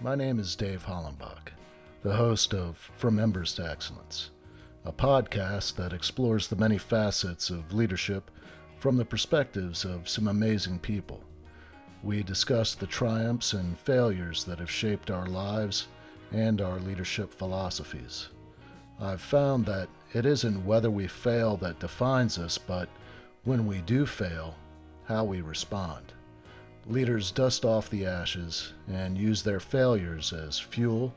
My name is Dave Hollenbach, the host of From Embers to Excellence, a podcast that explores the many facets of leadership from the perspectives of some amazing people. We discuss the triumphs and failures that have shaped our lives and our leadership philosophies. I've found that it isn't whether we fail that defines us, but when we do fail, how we respond. Leaders dust off the ashes and use their failures as fuel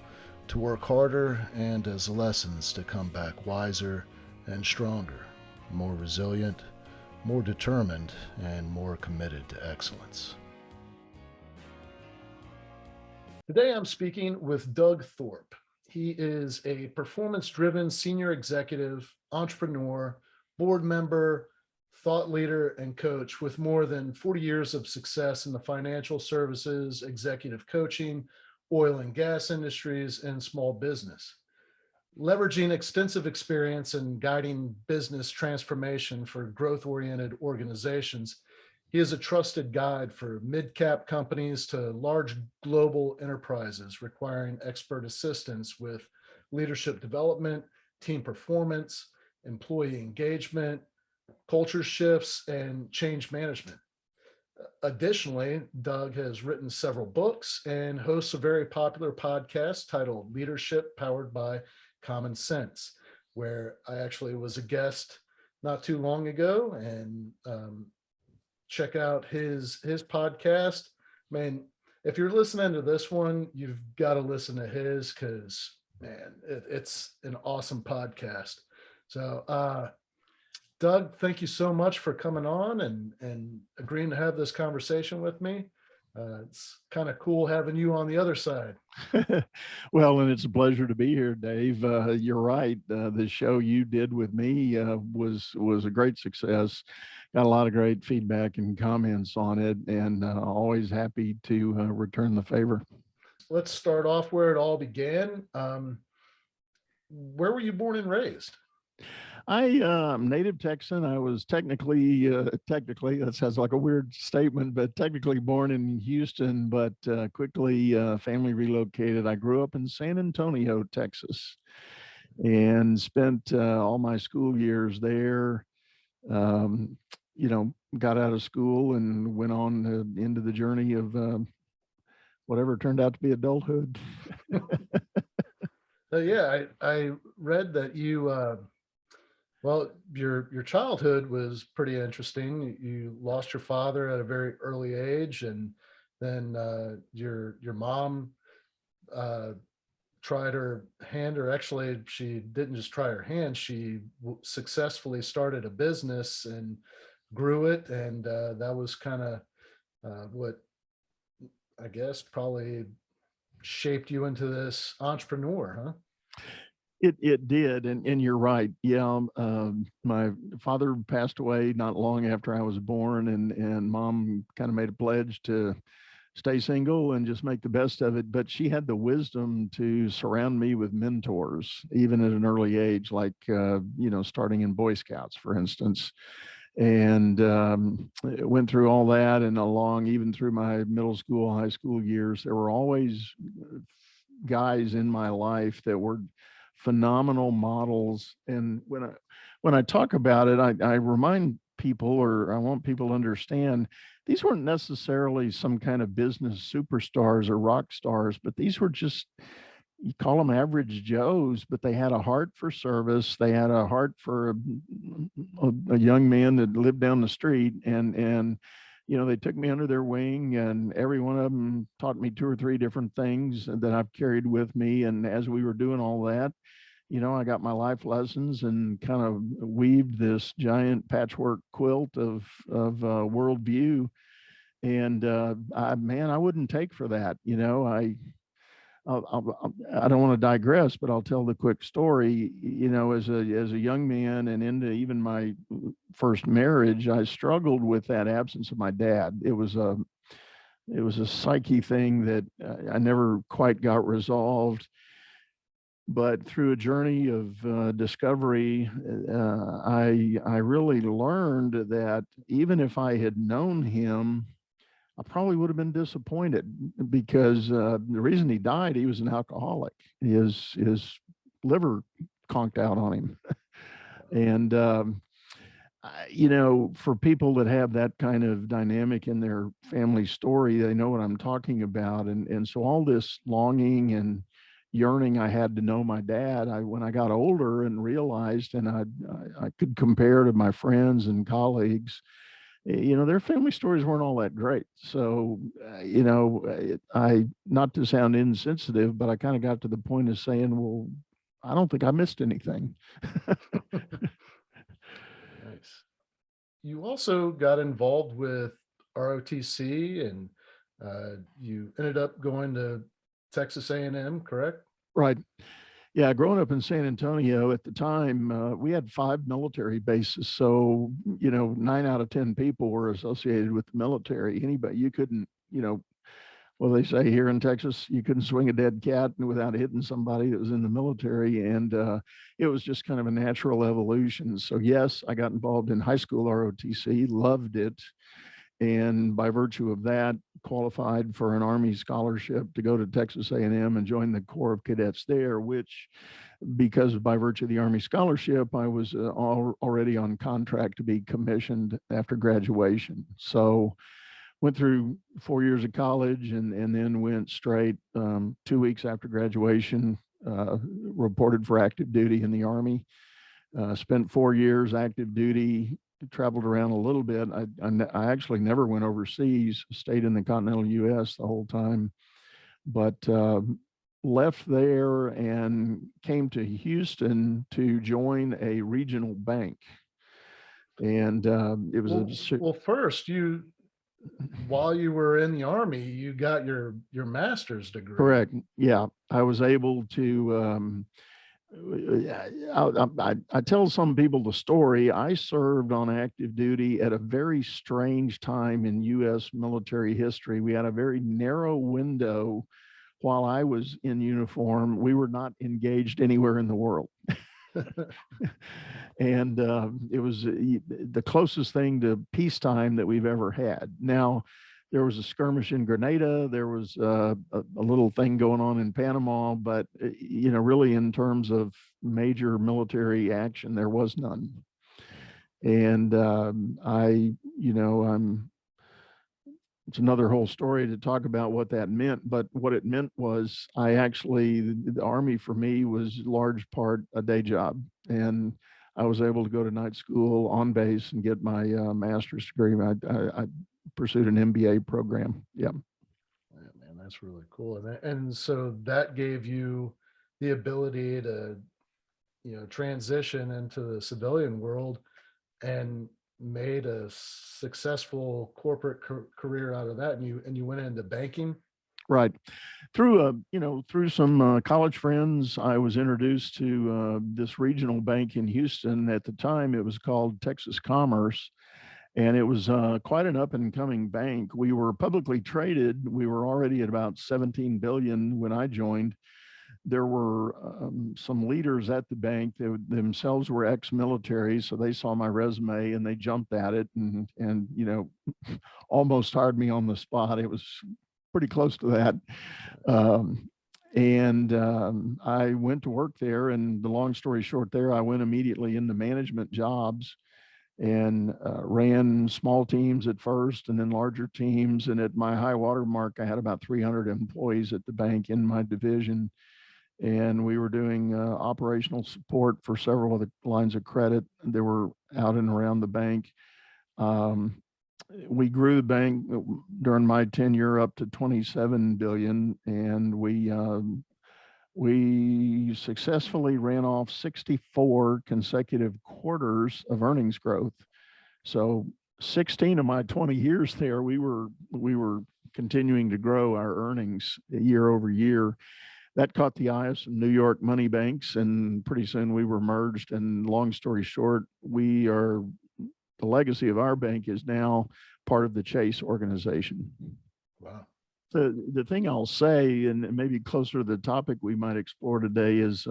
to work harder and as lessons to come back wiser and stronger, more resilient, more determined, and more committed to excellence. Today I'm speaking with Doug Thorpe. He is a performance-driven senior executive, entrepreneur, board member, thought leader, and coach with more than 40 years of success in the financial services, executive coaching, oil and gas industries, and small business. Leveraging extensive experience in guiding business transformation for growth-oriented organizations, he is a trusted guide for mid-cap companies to large global enterprises requiring expert assistance with leadership development, team performance, employee engagement, culture shifts, and change management. Additionally, Doug has written several books and hosts a very popular podcast titled Leadership Powered by Common Sense, where I actually was a guest not too long ago, and check out his podcast. Man, if you're listening to this one, you've got to listen to his because, man, it's an awesome podcast. So, Doug, thank you so much for coming on and agreeing to have this conversation with me. It's kind of cool having you on the other side. Well, and it's a pleasure to be here, Dave. You're right. The show you did with me was a great success. Got a lot of great feedback and comments on it, and always happy to return the favor. Let's start off where it all began. Where were you born and raised? I'm native Texan. I was technically, that sounds like a weird statement, but technically born in Houston, but quickly family relocated. I grew up in San Antonio, Texas, and spent all my school years there. Um, got out of school and went on into the journey of whatever turned out to be adulthood. Yeah, I read that you well, your childhood was pretty interesting. You lost your father at a very early age, and then your mom uh, tried her hand, or actually, she didn't just try her hand. She successfully started a business and grew it, and that was kind of what I guess probably shaped you into this entrepreneur, huh? It did, and you're right. Yeah, my father passed away not long after I was born, and mom kind of made a pledge to stay single and just make the best of it. But she had the wisdom to surround me with mentors, even at an early age, like starting in Boy Scouts, for instance. And went through all that and along, even through my middle school, high school years. There were always guys in my life that were phenomenal models. And when I talk about it, I remind people, or I want people to understand, these weren't necessarily some kind of business superstars or rock stars, but these were just, you call them average Joes, but they had a heart for service. They had a heart for a young man that lived down the street, and they took me under their wing, and every one of them taught me two or three different things that I've carried with me. And as we were doing all that, I got my life lessons and kind of weaved this giant patchwork quilt of worldview. And I wouldn't take for that. I don't want to digress, but I'll tell the quick story. As a young man and into even my first marriage, I struggled with that absence of my dad. It was a psyche thing that I never quite got resolved. But through a journey of discovery, I really learned that even if I had known him, I probably would have been disappointed because the reason he died, he was an alcoholic. His liver conked out on him, and for people that have that kind of dynamic in their family story, they know what I'm talking about. And so all this longing and yearning I had to know my dad, when I got older and realized, and I could compare to my friends and colleagues, their family stories weren't all that great. So, I, not to sound insensitive, but I kind of got to the point of saying, well, I don't think I missed anything. Nice. You also got involved with ROTC, and you ended up going to Texas A&M, correct? Right. Yeah, growing up in San Antonio at the time, we had 5 military bases. So, 9 out of 10 people were associated with the military. Anybody, you couldn't, well, they say here in Texas, you couldn't swing a dead cat without hitting somebody that was in the military. And it was just kind of a natural evolution. So, yes, I got involved in high school ROTC, loved it. And by virtue of that, qualified for an Army scholarship to go to Texas A&M and join the Corps of Cadets there, which, because by virtue of the Army scholarship, I was already on contract to be commissioned after graduation. So went through 4 years of college and then went straight 2 weeks after graduation, reported for active duty in the Army. Spent 4 years active duty, traveled around a little bit. I actually never went overseas, stayed in the continental US the whole time, but left there and came to Houston to join a regional bank. And it was well, first, while you were in the Army, you got your master's degree. correct. Yeah, I was able to. I tell some people the story. I served on active duty at a very strange time in U.S. military history. We had a very narrow window while I was in uniform. We were not engaged anywhere in the world. And it was the closest thing to peacetime that we've ever had. Now, there was a skirmish in Grenada. There was a little thing going on in Panama, but really in terms of major military action, there was none. And it's another whole story to talk about what that meant. But what it meant was the Army for me was large part a day job. And I was able to go to night school on base and get my master's degree. I pursued an MBA program. Yeah. Yeah, man, that's really cool. And so that gave you the ability to, transition into the civilian world and made a successful corporate career out of that. And you went into banking. Right. Through some college friends, I was introduced to this regional bank in Houston. At the time, it was called Texas Commerce, and it was quite an up and coming bank. We were publicly traded. We were already at about 17 billion when I joined. There were some leaders at the bank that themselves were ex-military, so they saw my resume and they jumped at it and almost hired me on the spot. It was pretty close to that. I went to work there, and the long story short there, I went immediately into management jobs and ran small teams at first and then larger teams. And at my high water mark, I had about 300 employees at the bank in my division. And we were doing operational support for several of the lines of credit that were out and around the bank. We grew the bank during my tenure up to 27 billion, and we successfully ran off 64 consecutive quarters of earnings growth. So 16 of my 20 years there, we were continuing to grow our earnings year over year. That caught the eye of some New York money banks, and pretty soon we were merged. And long story short, the legacy of our bank is now part of the Chase organization. Wow. The thing I'll say, and maybe closer to the topic we might explore today, is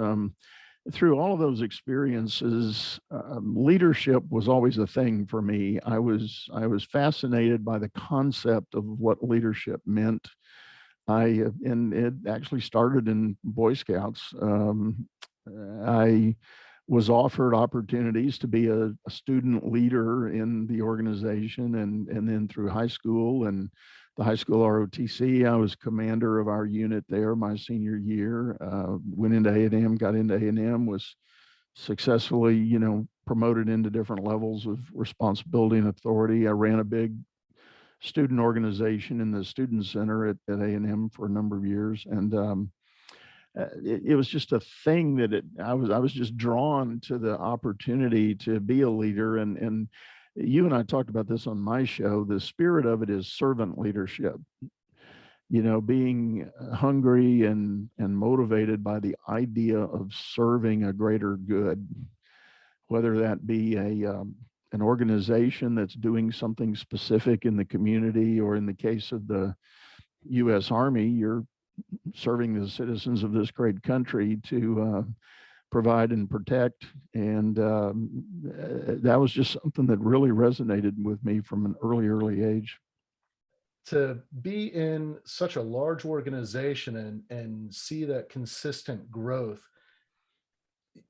through all of those experiences, leadership was always a thing for me. I was fascinated by the concept of what leadership meant. And it actually started in Boy Scouts. I was offered opportunities to be a student leader in the organization, and then through high school and the high school ROTC, I was commander of our unit there my senior year. Went into A&M, got into A&M, was successfully, promoted into different levels of responsibility and authority. I ran a big student organization in the student center at A&M for a number of years. And it was just a thing that I was just drawn to the opportunity to be a leader. And you and I talked about this on my show. The spirit of it is servant leadership, being hungry and motivated by the idea of serving a greater good, whether that be an organization that's doing something specific in the community, or in the case of the U.S. Army, you're serving the citizens of this great country to provide and protect. And that was just something that really resonated with me from an early age. To be in such a large organization and see that consistent growth,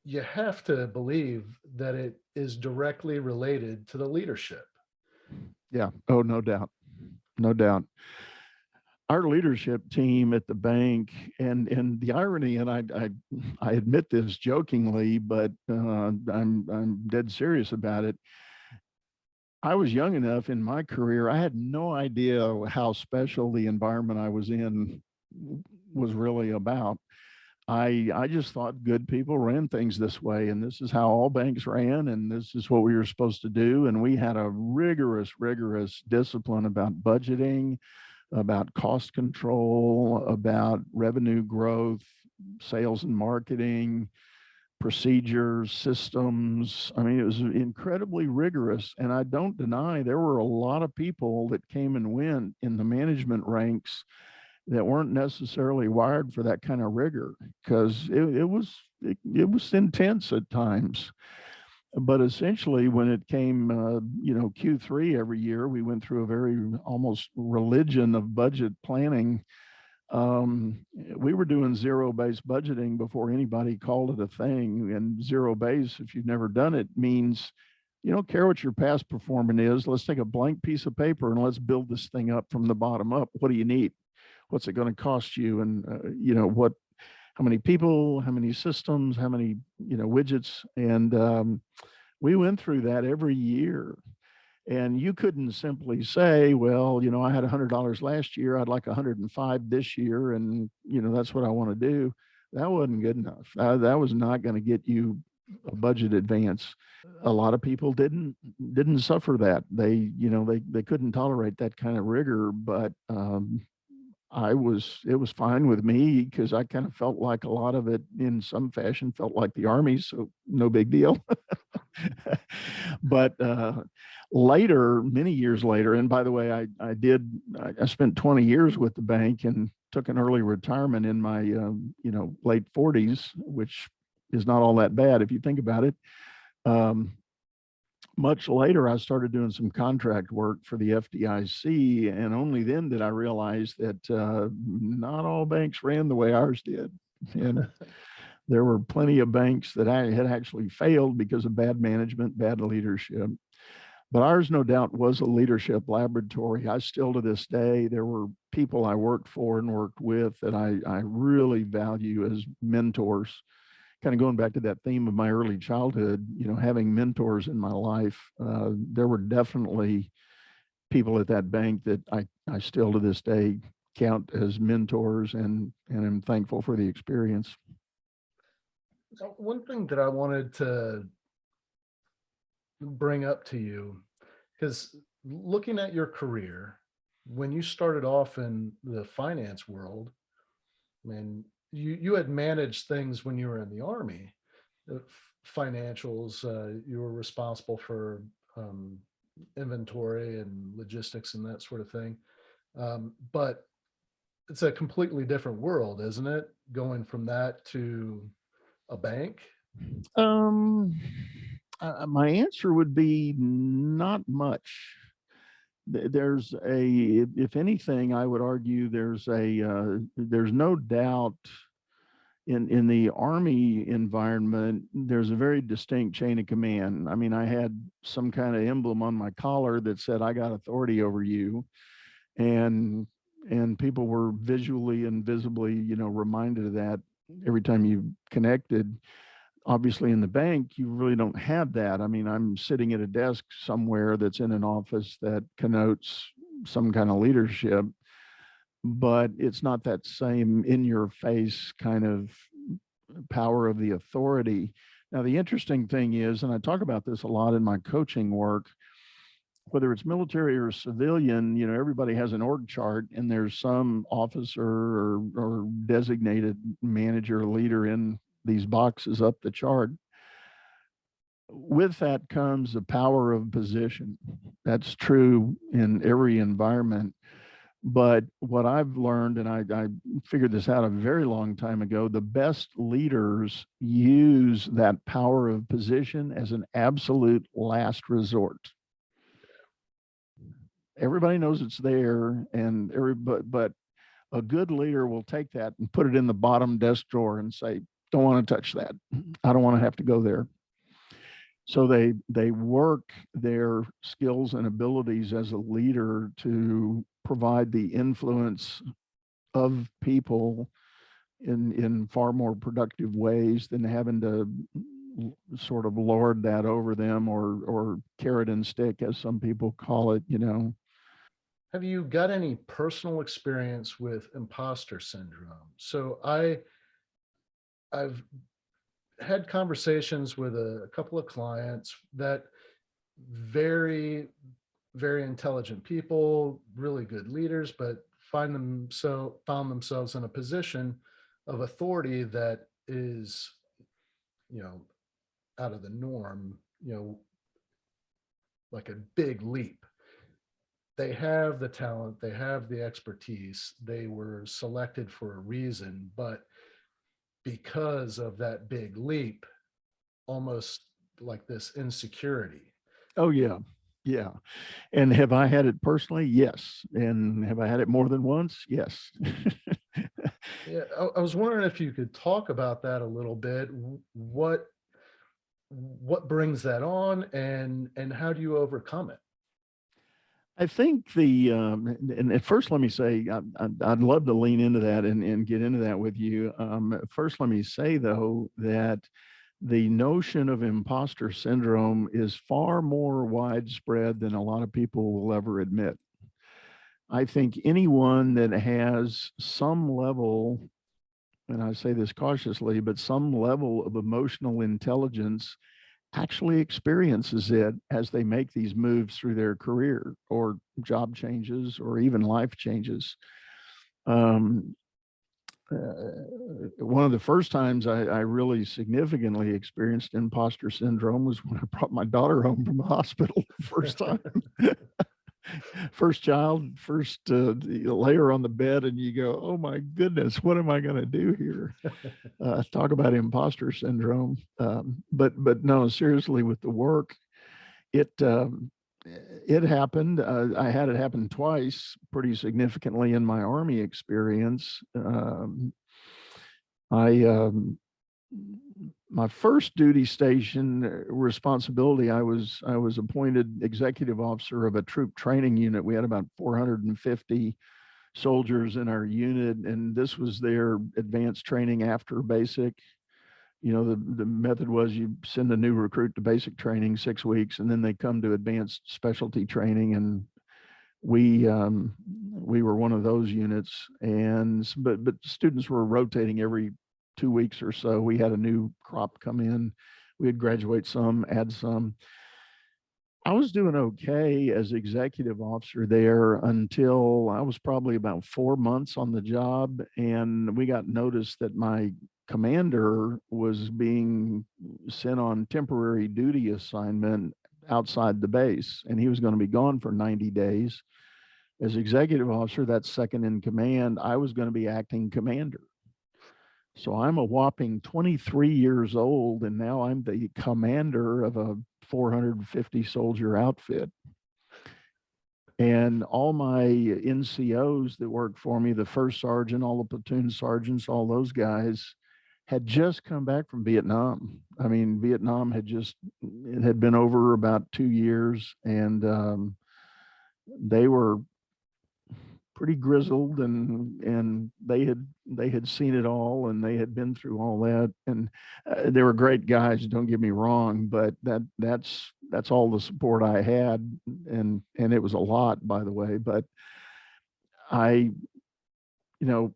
you have to believe that it is directly related to the leadership. Yeah. Oh, no doubt. No doubt. Our leadership team at the bank, and the irony, and I admit this jokingly, but I'm dead serious about it. I was young enough in my career, I had no idea how special the environment I was in was really about. I just thought good people ran things this way, and this is how all banks ran, and this is what we were supposed to do. And we had a rigorous discipline about budgeting, about cost control, about revenue growth, sales and marketing, procedures, systems. I mean, it was incredibly rigorous. And I don't deny there were a lot of people that came and went in the management ranks that weren't necessarily wired for that kind of rigor, because it was intense at times. But essentially, when it came, Q3 every year, we went through a very almost religion of budget planning. We were doing zero-based budgeting before anybody called it a thing. And zero base, if you've never done it, means you don't care what your past performance is. Let's take a blank piece of paper and let's build this thing up from the bottom up. What do you need? What's it going to cost you? And how many people, how many systems, how many widgets? And we went through that every year. And you couldn't simply say, well, I had $100 last year, I'd like 105 this year, and that's what I want to do. That wasn't good enough. That was not going to get you a budget advance. A lot of people didn't suffer that. They couldn't tolerate that kind of rigor. But it was fine with me, because I kind of felt like a lot of it in some fashion felt like the Army, so no big deal. But later, many years later, and by the way, I spent 20 years with the bank and took an early retirement in my late 40s, which is not all that bad if you think about it. Much later, I started doing some contract work for the FDIC, and only then did I realize that not all banks ran the way ours did. And there were plenty of banks that I had actually failed because of bad management, bad leadership. But ours, no doubt, was a leadership laboratory. I still, to this day, there were people I worked for and worked with that I really value as mentors. Kind of going back to that theme of my early childhood, having mentors in my life. There were definitely people at that bank that I still to this day count as mentors, and am thankful for the experience. So one thing that I wanted to bring up to you, because looking at your career, when you started off in the finance world, I mean, you had managed things when you were in the Army, uh, financials, you were responsible for um, inventory and logistics and that sort of thing. But it's a completely different world, isn't it? Going from that to a bank. Um, my answer would be not much. There's if anything, I would argue there's no doubt in the Army environment, there's a very distinct chain of command. I mean, I had some kind of emblem on my collar that said, I got authority over you. And people were visually and visibly, reminded of that every time you connected. Obviously in the bank, you really don't have that. I mean, I'm sitting at a desk somewhere that's in an office that connotes some kind of leadership, but it's not that same in your face kind of power of the authority. Now, the interesting thing is, and I talk about this a lot in my coaching work, whether it's military or civilian, everybody has an org chart and there's some officer or designated manager or leader in these boxes up the chart. With that comes the power of position. That's true in every environment. But what I've learned, and I figured this out a very long time ago, the best leaders use that power of position as an absolute last resort. Everybody knows it's there, and but a good leader will take that and put it in the bottom desk drawer and say, "Don't want to touch that. I don't want to have to go there." So they work their skills and abilities as a leader to provide the influence of people in far more productive ways than having to sort of lord that over them or carrot and stick, as some people call it. Have you got any personal experience with imposter syndrome? So I've had conversations with a couple of clients that very, very intelligent people, really good leaders, but found themselves in a position of authority that is, you know, out of the norm, like a big leap. They have the talent, they have the expertise, they were selected for a reason, but because of that big leap, almost like this insecurity. Oh yeah, yeah. And have I had it personally? Yes. And have I had it more than once? Yes. Yeah, I was wondering if you could talk about that a little bit. What brings that on, and how do you overcome it? I think and at first, let me say, I'd love to lean into that and get into that with you. First, let me say, though, that the notion of imposter syndrome is far more widespread than a lot of people will ever admit. I think anyone that has some level, and I say this cautiously, but some level of emotional intelligence actually experiences it as they make these moves through their career or job changes or even life changes. Um, One of the first times I really significantly experienced imposter syndrome was when I brought my daughter home from the hospital the first time. First child, first you lay her on the bed and you go, oh my goodness, what am I going to do here? Talk about imposter syndrome. But no, seriously, with the work, it it happened. I had it happen twice, pretty significantly in my Army experience. I My first duty station responsibility, I was appointed executive officer of a troop training unit. We had about 450 soldiers in our unit, and this was their advanced training after basic. The method was you send a new recruit to basic training 6 weeks, and then they come to advanced specialty training. And we were one of those units. And but students were rotating every 2 weeks or so. We had a new crop come in. We'd graduate some, add some. I was doing okay as executive officer there until I was probably about 4 months on the job. And we got notice that my commander was being sent on temporary duty assignment outside the base, and he was going to be gone for 90 days. As executive officer, that's second in command, I was going to be acting commander. So I'm a whopping 23 years old, and now I'm the commander of a 450 soldier outfit. And all my NCOs that worked for me, the first sergeant, all the platoon sergeants, all those guys had just come back from Vietnam. I mean, Vietnam it had been over about 2 years, and they were pretty grizzled, and they had seen it all, and they had been through all that, and they were great guys, don't get me wrong, but that's all the support I had, and it was a lot, by the way. But I, you know,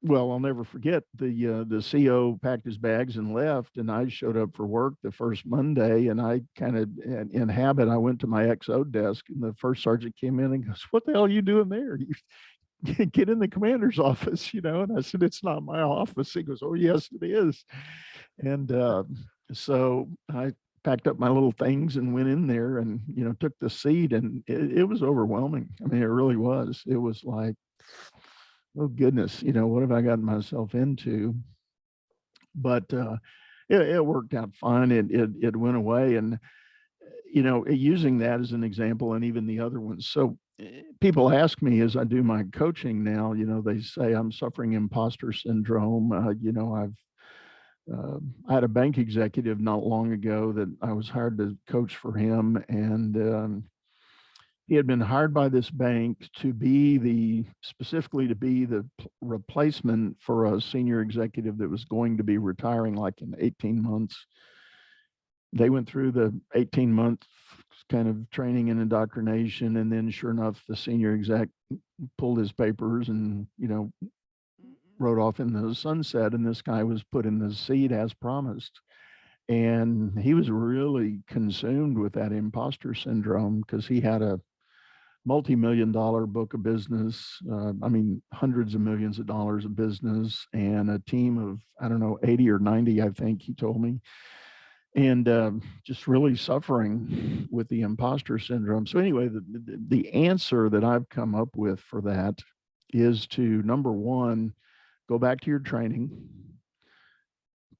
well, I'll never forget the CO packed his bags and left, and I showed up for work the first Monday, and I kind of in habit I went to my XO desk, and the first sergeant came in and goes, "What the hell are you doing there? You get in the commander's office, you know?" And I said, "It's not my office." He goes, "Oh, yes, it is." And so I packed up my little things and went in there, and took the seat, and it was overwhelming. I mean, it really was. It was like, oh goodness, what have I gotten myself into? But it worked out fine. It went away, and using that as an example, and even the other ones. So people ask me as I do my coaching now, they say I'm suffering imposter syndrome. I had a bank executive not long ago that I was hired to coach for him, and he had been hired by this bank specifically to be the replacement for a senior executive that was going to be retiring like in 18 months. They went through the 18-month kind of training and indoctrination, and then sure enough, the senior exec pulled his papers and rode off into the sunset, and this guy was put in the seat as promised. And he was really consumed with that imposter syndrome because he had a multi-million-dollar book of business. I mean, hundreds of millions of dollars of business, and a team of, I don't know, 80 or 90, I think he told me, and just really suffering with the imposter syndrome. So anyway, the answer that I've come up with for that is to, number one, go back to your training,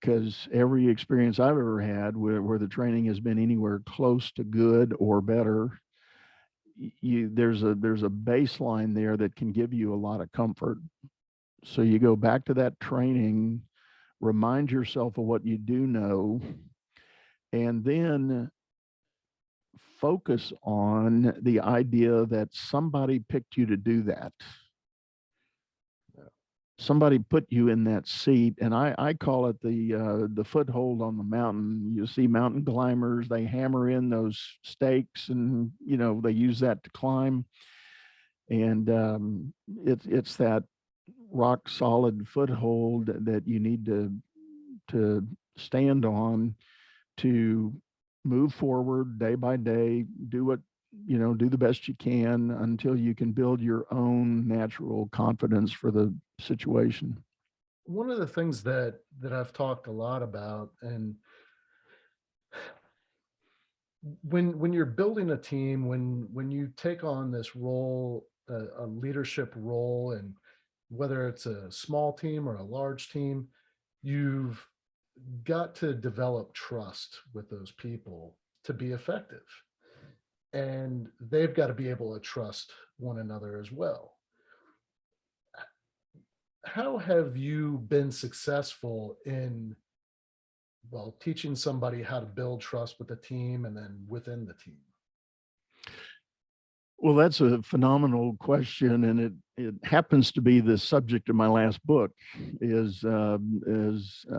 because every experience I've ever had where the training has been anywhere close to good or better, there's a baseline there that can give you a lot of comfort. So you go back to that training, remind yourself of what you do know, and then focus on the idea that somebody picked you to do that. Somebody put you in that seat, and I call it the foothold on the mountain. You see mountain climbers, they hammer in those stakes, and they use that to climb. And it's that rock solid foothold that you need to stand on to move forward day by day, do the best you can until you can build your own natural confidence for the situation. One of the things that I've talked a lot about, and when you're building a team, when you take on this role, a leadership role, and whether it's a small team or a large team, you've got to develop trust with those people to be effective, and they've got to be able to trust one another as well. How have you been successful in, well, teaching somebody how to build trust with the team and then within the team? Well, that's a phenomenal question, and it happens to be the subject of my last book. Is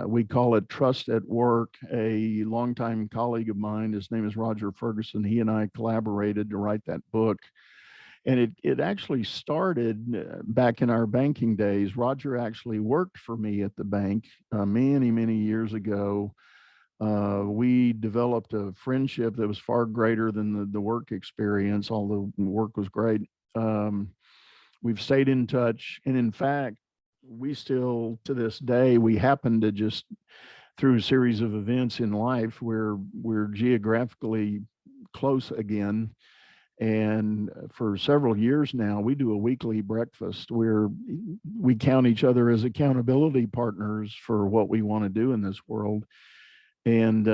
we call it Trust at Work. A longtime colleague of mine, his name is Roger Ferguson. He and I collaborated to write that book, and it actually started back in our banking days. Roger actually worked for me at the bank many years ago. We developed a friendship that was far greater than the work experience, although the work was great. We've stayed in touch. And in fact, we still, to this day, we happen to just, through a series of events in life where we're geographically close again. And for several years now, we do a weekly breakfast where we count each other as accountability partners for what we want to do in this world. And,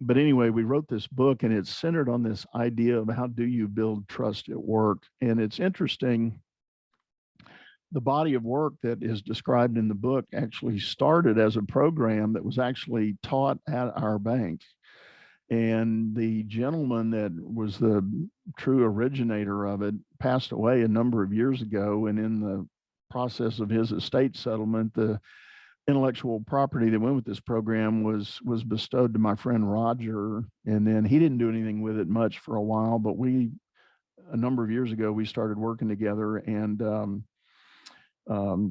but anyway, we wrote this book and it's centered on this idea of how do you build trust at work. And it's interesting. The body of work that is described in the book actually started as a program that was actually taught at our bank. And the gentleman that was the true originator of it passed away a number of years ago. And in the process of his estate settlement, the intellectual property that went with this program was bestowed to my friend Roger. And then he didn't do anything with it much for a while, but a number of years ago, we started working together and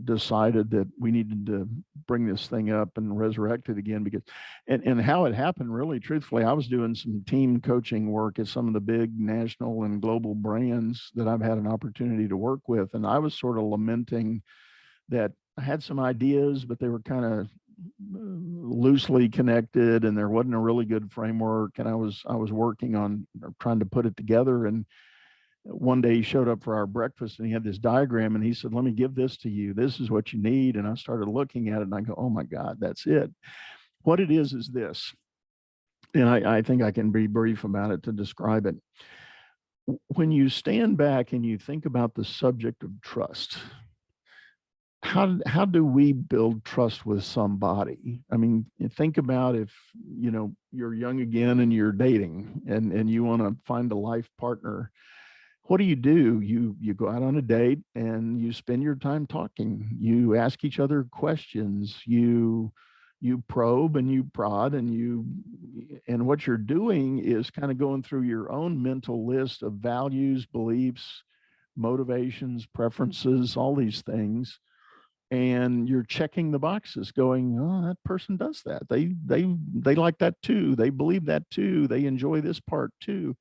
decided that we needed to bring this thing up and resurrect it again because, and how it happened really truthfully, I was doing some team coaching work at some of the big national and global brands that I've had an opportunity to work with. And I was sort of lamenting that I had some ideas, but they were kind of loosely connected and there wasn't a really good framework. And I was working on trying to put it together. And one day he showed up for our breakfast and he had this diagram and he said, let me give this to you. This is what you need. And I started looking at it and I go, oh my God, that's it. What it is this. And I think I can be brief about it to describe it. When you stand back and you think about the subject of trust, how do we build trust with somebody? I mean, think about if, you're young again and you're dating and you want to find a life partner. What do? You go out on a date and you spend your time talking. You ask each other questions. You probe and you prod and what you're doing is kind of going through your own mental list of values, beliefs, motivations, preferences, all these things. And you're checking the boxes going, oh, that person does that. They like that too. They believe that too. They enjoy this part too.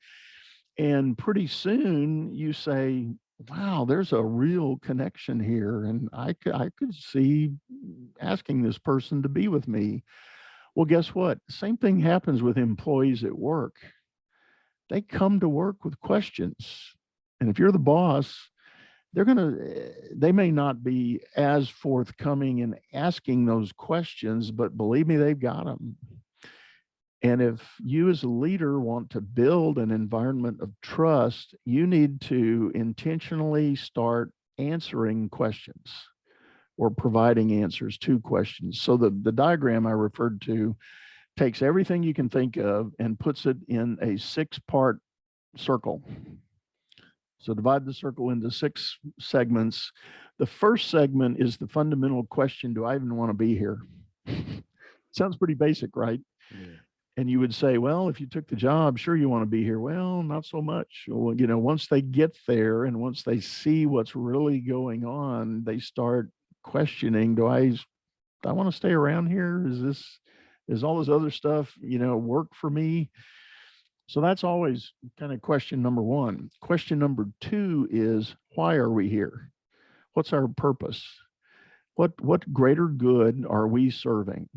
And pretty soon you say, wow, there's a real connection here. And I could see asking this person to be with me. Well, guess what? Same thing happens with employees at work. They come to work with questions. And if you're the boss, they may not be as forthcoming in asking those questions, but believe me, they've got them. And if you as a leader want to build an environment of trust, you need to intentionally start answering questions or providing answers to questions. So the diagram I referred to takes everything you can think of and puts it in a 6-part circle. So divide the circle into 6 segments. The first segment is the fundamental question, do I even want to be here? Sounds pretty basic, right? Yeah. And you would say, well, if you took the job, sure, you want to be here. Well, not so much. Well, once they get there and once they see what's really going on, they start questioning, do I want to stay around here? Is all this other stuff, work for me? So that's always kind of question number 1. Question number 2 is, why are we here? What's our purpose? What greater good are we serving?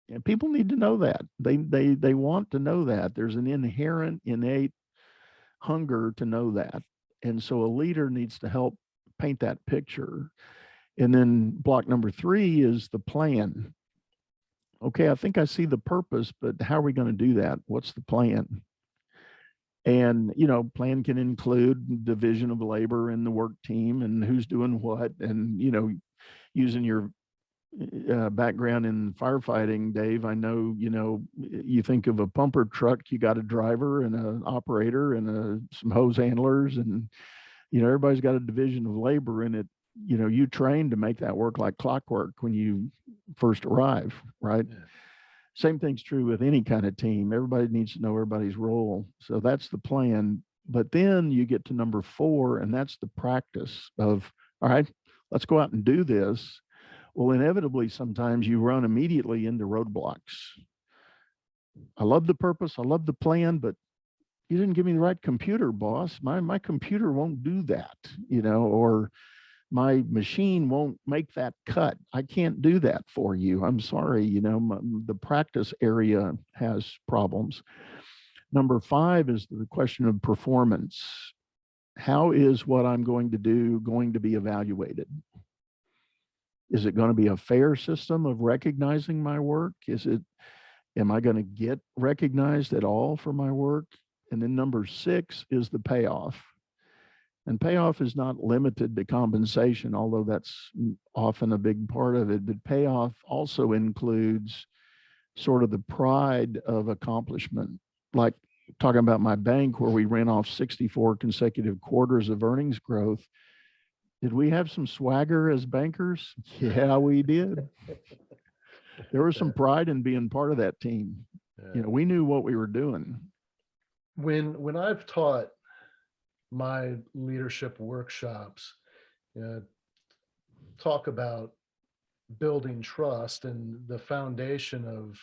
And people need to know that. They want to know that. There's an inherent, innate hunger to know that. And so a leader needs to help paint that picture. And then block number 3 is the plan. Okay, I think I see the purpose, but how are we going to do that? What's the plan? And, plan can include division of labor in the work team and who's doing what. And, using your background in firefighting, Dave, I know, you think of a pumper truck, you got a driver and an operator and some hose handlers and, everybody's got a division of labor in it. You train to make that work like clockwork when you first arrive, right? Yeah. Same thing's true with any kind of team. Everybody needs to know everybody's role. So that's the plan. But then you get to number 4, and that's the practice of, all right, let's go out and do this. Well, inevitably, sometimes you run immediately into roadblocks. I love the purpose. I love the plan, but you didn't give me the right computer, boss. My computer won't do that, or my machine won't make that cut. I can't do that for you. I'm sorry. The practice area has problems. Number 5 is the question of performance. how is what I'm going to do going to be evaluated? Is it going to be a fair system of recognizing my work? Am I going to get recognized at all for my work? And then number 6 is the payoff. And payoff is not limited to compensation, although that's often a big part of it. But payoff also includes sort of the pride of accomplishment. Like talking about my bank, where we ran off 64 consecutive quarters of earnings growth. Did we have some swagger as bankers? Yeah, we did. There was some pride in being part of that team. We knew what we were doing. When I've taught my leadership workshops, talk about building trust, and the foundation of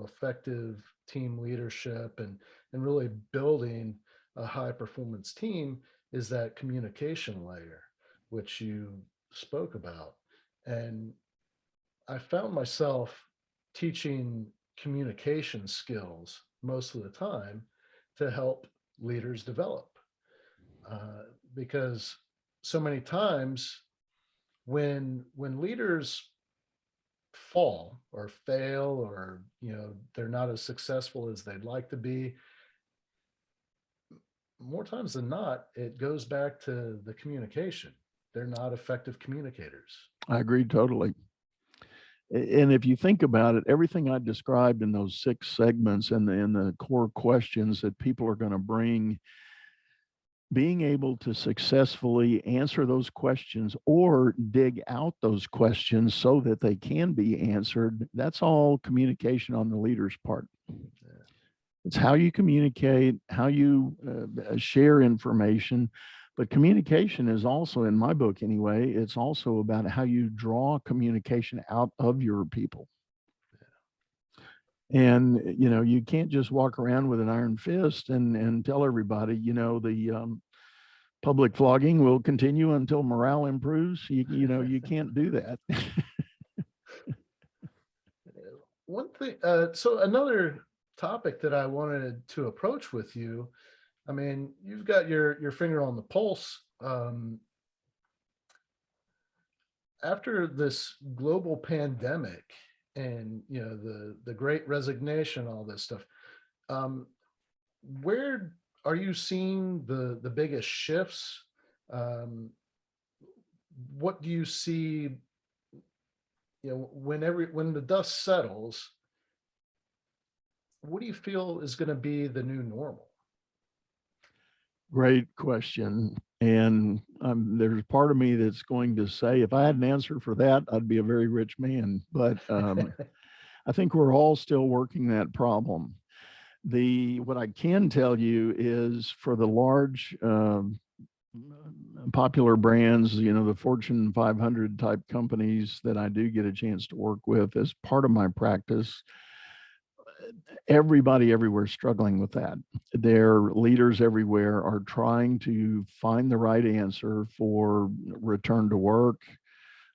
effective team leadership and really building a high performance team is that communication layer, which you spoke about. And I found myself teaching communication skills most of the time to help leaders develop, because so many times when leaders fall or fail, or they're not as successful as they'd like to be, more times than not it goes back to the communication. They're not effective communicators. I agree totally. And if you think about it, everything I described in those 6 segments and the core questions that people are going to bring, being able to successfully answer those questions or dig out those questions so that they can be answered, that's all communication on the leader's part. It's how you communicate, how you share information. But communication is also, in my book anyway, it's also about how you draw communication out of your people. And, you can't just walk around with an iron fist and tell everybody, the public flogging will continue until morale improves. You can't do that. One thing, so another topic that I wanted to approach with you, I mean, you've got your finger on the pulse. After this global pandemic and the great resignation, all this stuff, where are you seeing the biggest shifts? What do you see, when the dust settles, what do you feel is going to be the new normal? Great question. And there's part of me that's going to say, if I had an answer for that, I'd be a very rich man. But I think we're all still working that problem. What I can tell you is for the large popular brands, the Fortune 500 type companies that I do get a chance to work with as part of my practice, everybody everywhere is struggling with that. Their leaders everywhere are trying to find the right answer for return to work,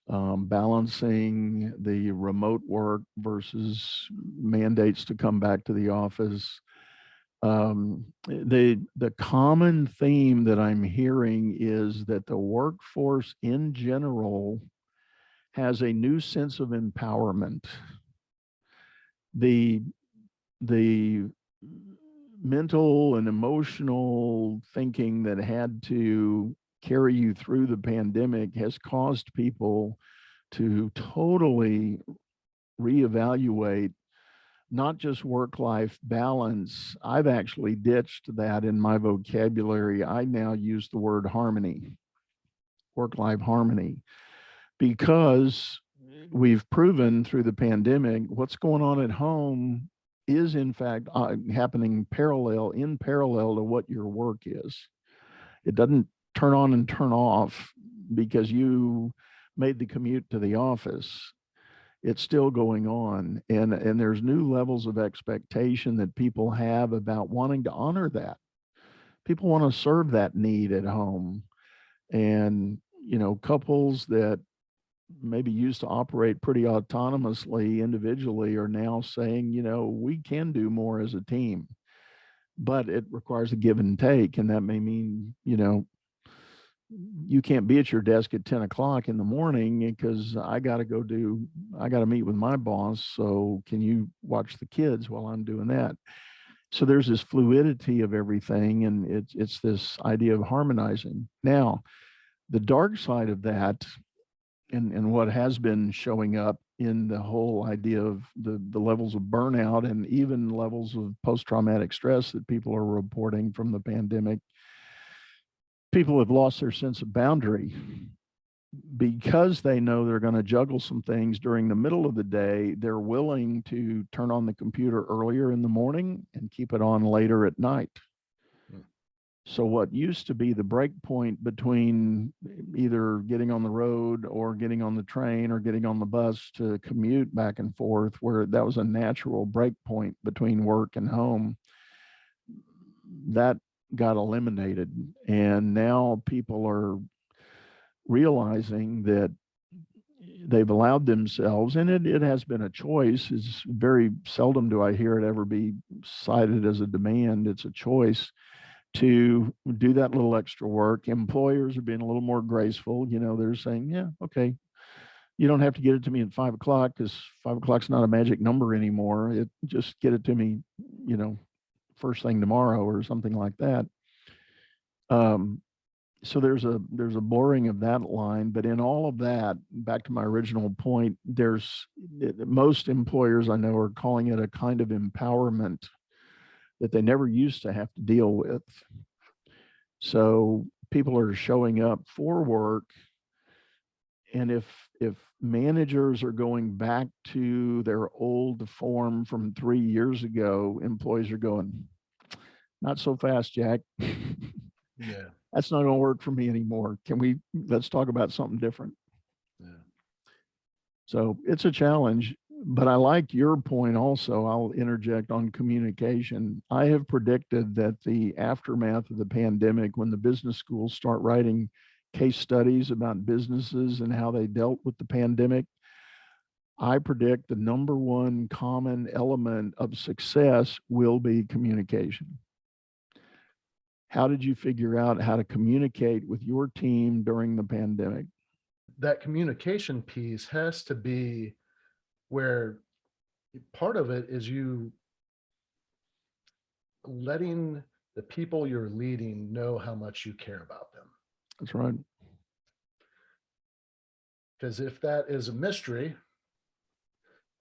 balancing the remote work versus mandates to come back to the office. The common theme that I'm hearing is that the workforce in general has a new sense of empowerment. The mental and emotional thinking that had to carry you through the pandemic has caused people to totally reevaluate not just work-life balance. I've actually ditched that in my vocabulary. I now use the word harmony, work-life harmony, because we've proven through the pandemic what's going on at home is in fact happening in parallel to what your work is. It doesn't turn on and turn off because you made the commute to the office. It's still going on. And there's new levels of expectation that people have about wanting to honor that. People want to serve that need at home. And, couples that maybe used to operate pretty autonomously individually are now saying, we can do more as a team, but it requires a give and take. And that may mean, you can't be at your desk at 10 o'clock in the morning because I got to meet with my boss. So can you watch the kids while I'm doing that? So there's this fluidity of everything, and it's this idea of harmonizing. Now, the dark side of that, and what has been showing up in the whole idea of the levels of burnout and even levels of post-traumatic stress that people are reporting from the pandemic, people have lost their sense of boundary because they know they're going to juggle some things during the middle of the day. They're willing to turn on the computer earlier in the morning and keep it on later at night. So what used to be the break point between either getting on the road or getting on the train or getting on the bus to commute back and forth, where that was a natural break point between work and home, that got eliminated. And now people are realizing that they've allowed themselves, and it has been a choice. It's very seldom do I hear it ever be cited as a demand. It's a choice to do that little extra work. Employers are being a little more graceful. They're saying, yeah, okay, you don't have to get it to me at 5 o'clock, because 5 o'clock's not a magic number anymore. Just get it to me, first thing tomorrow or something like that. So there's a blurring of that line. But in all of that, back to my original point, most employers I know are calling it a kind of empowerment that they never used to have to deal with. So people are showing up for work, and if managers are going back to their old form from 3 years ago, employees are going, not so fast, Jack. Yeah. That's not going to work for me anymore. Let's talk about something different. Yeah. So it's a challenge, but I like your point also. I'll interject on communication. I have predicted that the aftermath of the pandemic, when the business schools start writing case studies about businesses and how they dealt with the pandemic, I predict the number one common element of success will be communication. How did you figure out how to communicate with your team during the pandemic? That communication piece has to be where part of it is you letting the people you're leading know how much you care about them. That's right. Because if that is a mystery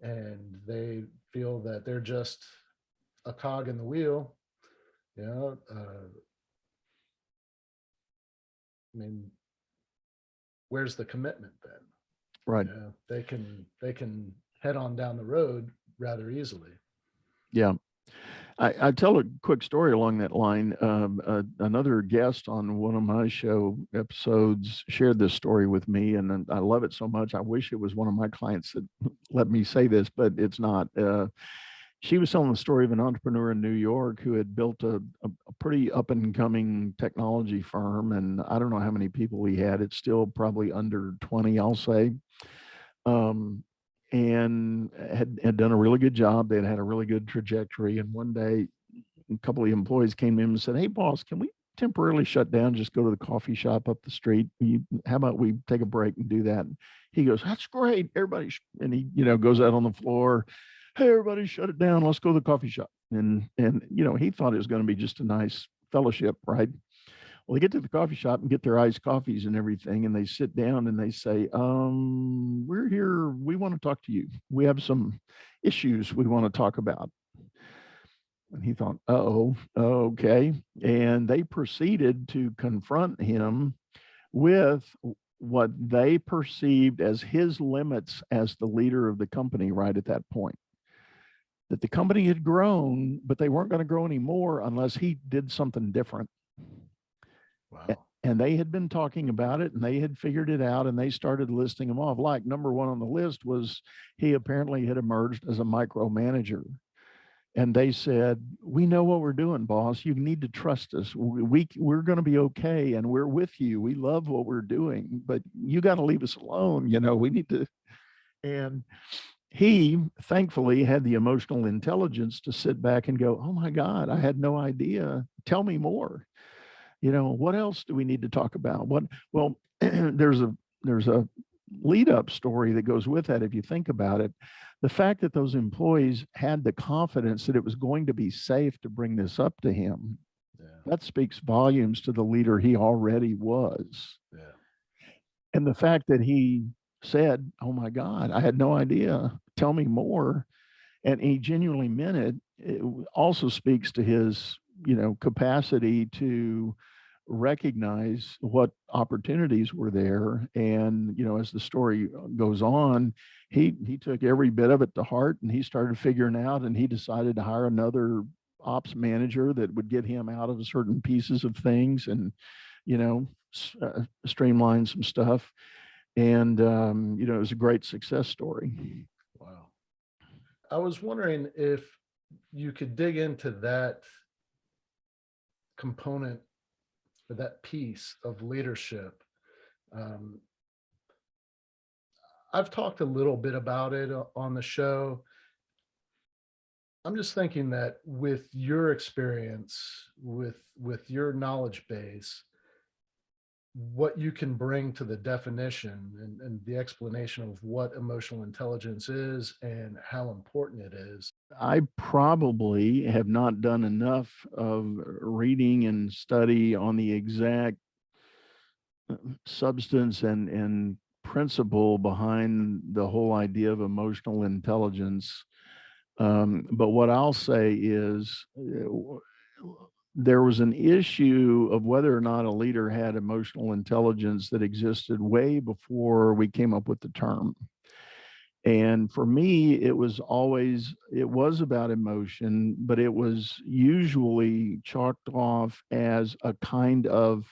and they feel that they're just a cog in the wheel, I mean, where's the commitment then? Right. They can head on down the road rather easily. Yeah. I tell a quick story along that line. Another guest on one of my show episodes shared this story with me, and I love it so much. I wish it was one of my clients that let me say this, but it's not. She was telling the story of an entrepreneur in New York who had built a pretty up and coming technology firm. And I don't know how many people he had. It's still probably under 20, I'll say. And had done a really good job. They had a really good trajectory. And one day, a couple of employees came in and said, "Hey, boss, can we temporarily shut down, just go to the coffee shop up the street? How about we take a break and do that?" And he goes, "That's great. Everybody," and he, goes out on the floor. "Hey, everybody, shut it down. Let's go to the coffee shop." And he thought it was going to be just a nice fellowship, right? Well, they get to the coffee shop and get their iced coffees and everything, and they sit down and they say, "We're here. We want to talk to you. We have some issues we want to talk about." And he thought, "Oh, okay." And they proceeded to confront him with what they perceived as his limits as the leader of the company right at that point. That the company had grown, but they weren't going to grow anymore unless he did something different. Wow. And they had been talking about it, and they had figured it out, and they started listing them off. Like number one on the list was he apparently had emerged as a micromanager. And they said, "We know what we're doing, boss. You need to trust us. We're going to be okay, and we're with you. We love what we're doing, but you got to leave us alone. We need to." And he thankfully had the emotional intelligence to sit back and go, "Oh my God, I had no idea. Tell me more." What else do we need to talk about? Well, there's a lead up story that goes with that. If you think about it, the fact that those employees had the confidence that it was going to be safe to bring this up to him, Yeah. that speaks volumes to the leader he already was. Yeah. And the fact that he said, "Oh my God, I had no idea. Tell me more." And he genuinely meant it. It also speaks to his, capacity to recognize what opportunities were there. And, as the story goes on, he took every bit of it to heart, and he started figuring out, and he decided to hire another ops manager that would get him out of certain pieces of things and, streamline some stuff. And, it was a great success story. Wow. I was wondering if you could dig into that component or that piece of leadership. Um, I've talked a little bit about it on the show. I'm just thinking that with your experience, with your knowledge base, what you can bring to the definition and the explanation of what emotional intelligence is and how important it is. I probably have not done enough of reading and study on the exact substance and principle behind the whole idea of emotional intelligence. But what I'll say is there was an issue of whether or not a leader had emotional intelligence that existed way before we came up with the term. And for me, it was about emotion, but it was usually chalked off as a kind of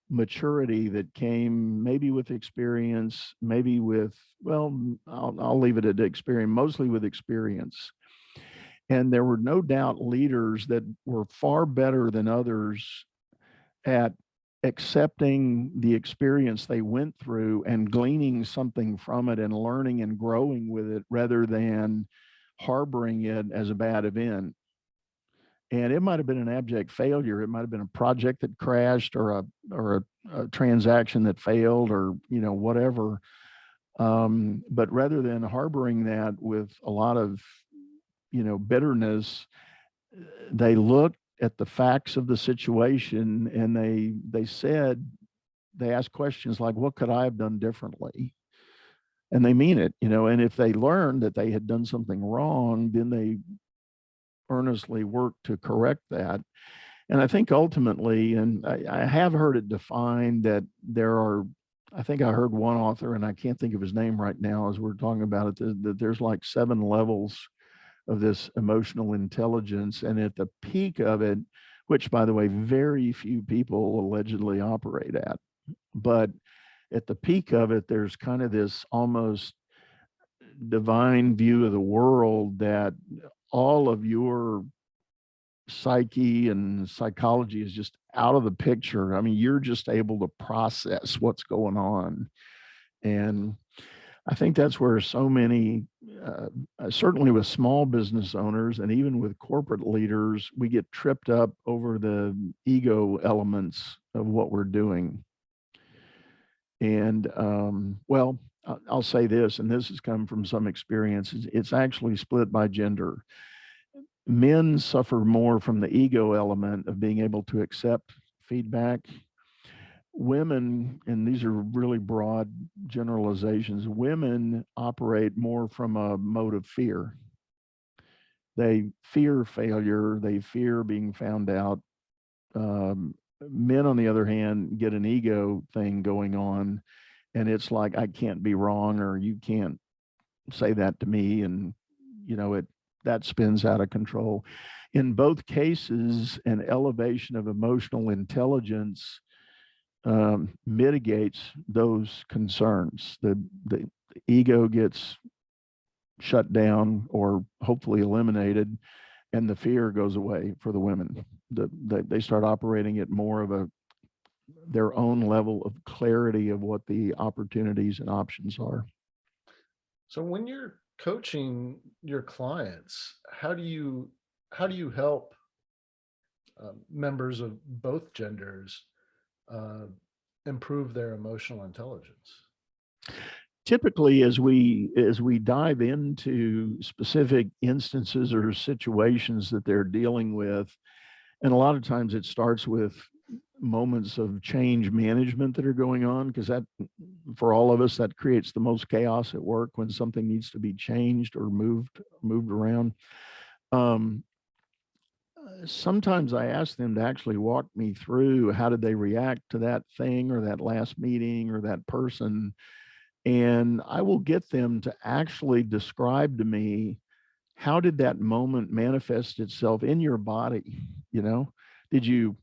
maturity that came maybe with experience, maybe with, well, I'll leave it at experience, mostly with experience. And there were no doubt leaders that were far better than others at accepting the experience they went through and gleaning something from it and learning and growing with it rather than harboring it as a bad event. And it might have been an abject failure. It might have been a project that crashed or a transaction that failed or, whatever. But rather than harboring that with a lot of, bitterness, they looked at the facts of the situation and they asked questions like, what could I have done differently? And they mean it, and if they learned that they had done something wrong, then they earnestly work to correct that. And I think ultimately, and I have heard it defined that I think I heard one author, and I can't think of his name right now as we're talking about it, that there's like 7 levels of this emotional intelligence. And at the peak of it, which by the way, very few people allegedly operate at, but at the peak of it, there's kind of this almost divine view of the world that all of your psyche and psychology is just out of the picture. I mean, you're just able to process what's going on. And I think that's where so many, certainly with small business owners and even with corporate leaders, we get tripped up over the ego elements of what we're doing. And well, I'll say this, and this has come from some experience, it's actually split by gender. Men suffer more from the ego element of being able to accept feedback. Women, and these are really broad generalizations, women operate more from a mode of fear. They fear failure, they fear being found out. Men, on the other hand, get an ego thing going on, and it's like, I can't be wrong, or you can't say that to me. And, that spins out of control. In both cases, an elevation of emotional intelligence mitigates those concerns. The ego gets shut down or hopefully eliminated, and the fear goes away for the women. They start operating at more of their own level of clarity of what the opportunities and options are. So when you're coaching your clients, how do you help members of both genders uh, improve their emotional intelligence? Typically, as we dive into specific instances or situations that they're dealing with, and a lot of times it starts with moments of change management that are going on, because that, for all of us, that creates the most chaos at work when something needs to be changed or moved around. um, Sometimes I ask them to actually walk me through how did they react to that thing or that last meeting or that person. And I will get them to actually describe to me, how did that moment manifest itself in your body? You know, did you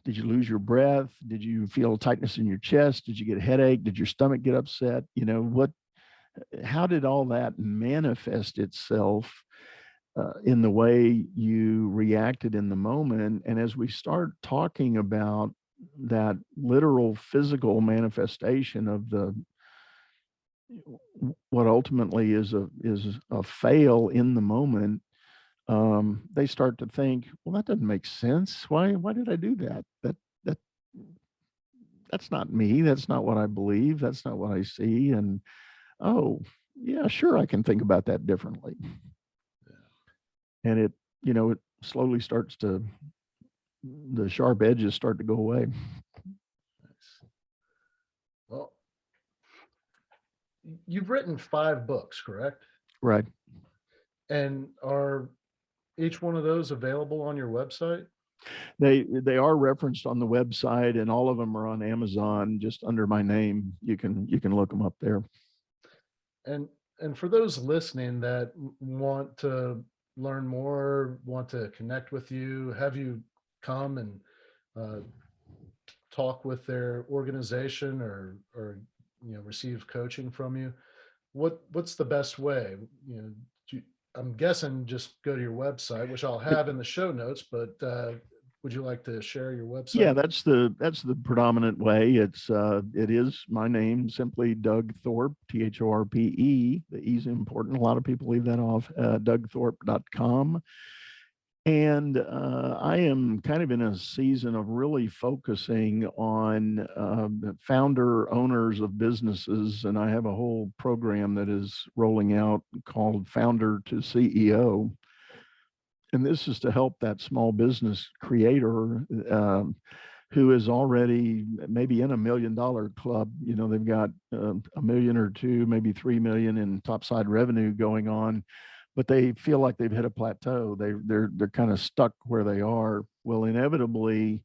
did you lose your breath? Did you feel tightness in your chest? Did you get a headache? Did your stomach get upset? How did all that manifest itself in the way you reacted in the moment? And as we start talking about that literal physical manifestation of the what ultimately is a fail in the moment, they start to think, well, that doesn't make sense. Why did I do that? That that's not me. That's not what I believe. That's not what I see. And oh, yeah, sure, I can think about that differently. And it slowly starts to, the sharp edges start to go away. Nice. Well, you've written 5 books, correct? Right. And are each one of those available on your website? They are referenced on the website, and all of them are on Amazon just under my name. You can look them up there. And for those listening that want to learn more, want to connect with you, have you come and uh, talk with their organization, or receive coaching from you, what's the best way? I'm guessing just go to your website, which I'll have in the show notes, but would you like to share your Yeah, website? that's the predominant way. It is my name, simply Doug Thorpe, Thorpe. The E's important. A lot of people leave that off. DougThorpe.com. And I am kind of in a season of really focusing on the founder owners of businesses, and I have a whole program that is rolling out called Founder to CEO. And this is to help that small business creator who is already maybe in $1 million club. They've got a million or two, maybe 3 million in topside revenue going on, but they feel like they've hit a plateau. They're kind of stuck where they are. Well, inevitably,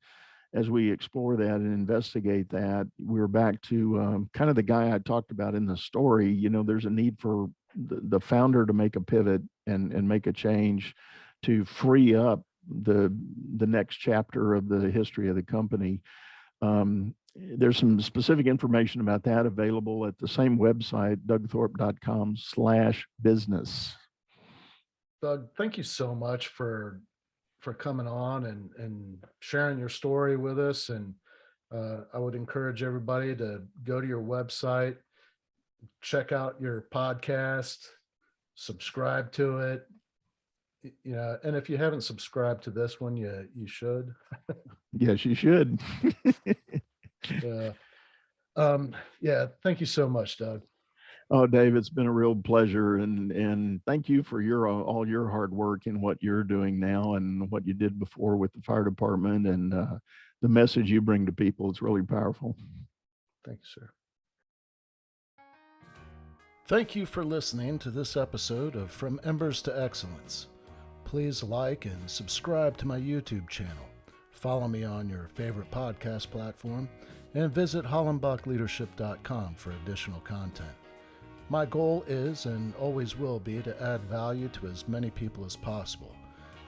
as we explore that and investigate that, we're back to kind of the guy I talked about in the story. There's a need for the founder to make a pivot and make a change to free up the next chapter of the history of the company. There's some specific information about that available at the same website, dougthorpe.com/business. Doug, thank you so much for coming on and sharing your story with us. And I would encourage everybody to go to your website, check out your podcast, subscribe to it. And if you haven't subscribed to this one, you should. Yes, you should. Yeah. Yeah. Thank you so much, Doug. Oh, Dave, it's been a real pleasure, and thank you for your all your hard work and what you're doing now and what you did before with the fire department, and the message you bring to people. It's really powerful. Thank you, sir. Thank you for listening to this episode of From Embers to Excellence. Please like and subscribe to my YouTube channel. Follow me on your favorite podcast platform and visit hollenbachleadership.com for additional content. My goal is and always will be to add value to as many people as possible.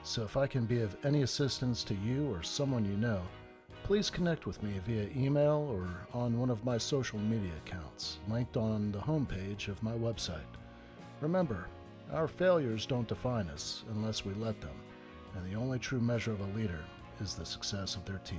So if I can be of any assistance to you or someone you know, please connect with me via email or on one of my social media accounts, linked on the homepage of my website. Remember, our failures don't define us unless we let them, and the only true measure of a leader is the success of their team.